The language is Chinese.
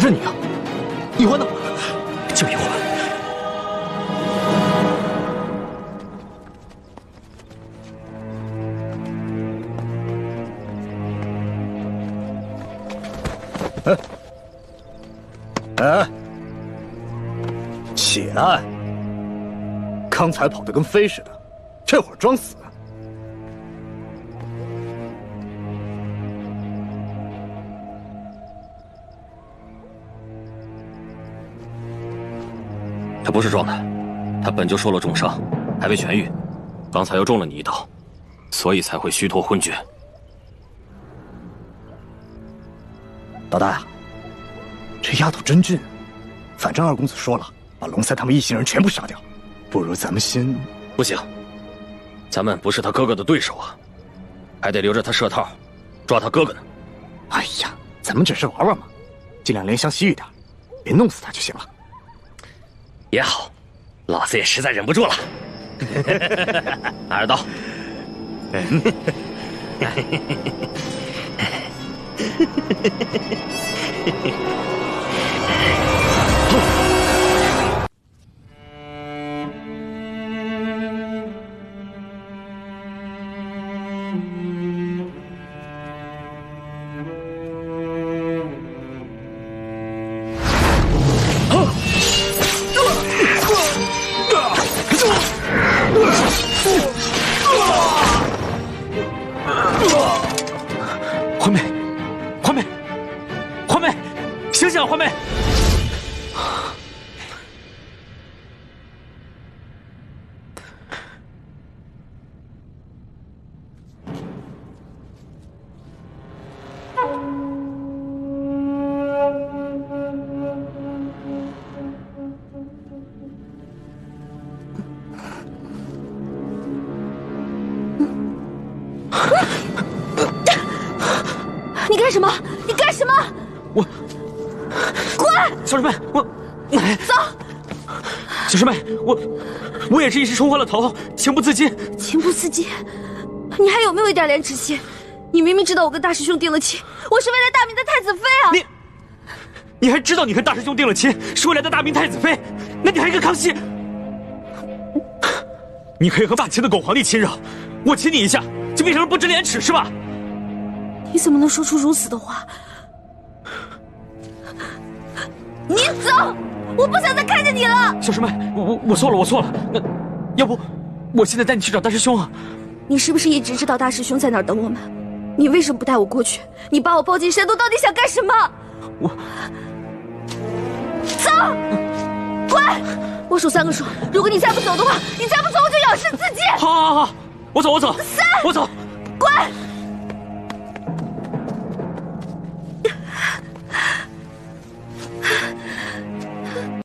认你啊！一环呢？就一环。起来！刚才跑得跟飞似的，这会儿装死。他不是撞的，他本就受了重伤，还未痊愈，刚才又中了你一刀，所以才会虚脱昏厥。老大呀，这丫头真俊，反正二公子说了，把龙三他们一行人全部杀掉，不如咱们先……不行，咱们不是他哥哥的对手啊，还得留着他设套，抓他哥哥呢。哎呀，咱们只是玩玩嘛，尽量怜香惜玉点，别弄死他就行了。也好，老子也实在忍不住了。拿着刀。环妹，环妹，环妹，醒醒啊，环妹！你干什么？你干什么？我，滚！小师妹，我走。小师妹，我也是一时冲昏了头，情不自禁。情不自禁？你还有没有一点廉耻心？你明明知道我跟大师兄定了亲，我是为了大明的太子妃啊！你还知道你跟大师兄定了亲，是为了大明太子妃？那你还跟康熙？你可以和霸气的狗皇帝亲热，我亲你一下，就变成了不知廉耻是吧？你怎么能说出如此的话？你走！我不想再看见你了。小师妹，我错了，我错了。那要不，我现在带你去找大师兄啊？你是不是一直知道大师兄在哪儿等我们？你为什么不带我过去？你把我抱进山洞，到底想干什么？走，滚！我数3个数，如果你再不走的话，你再不走我就咬噬自己。好，我走。3，我走。滚！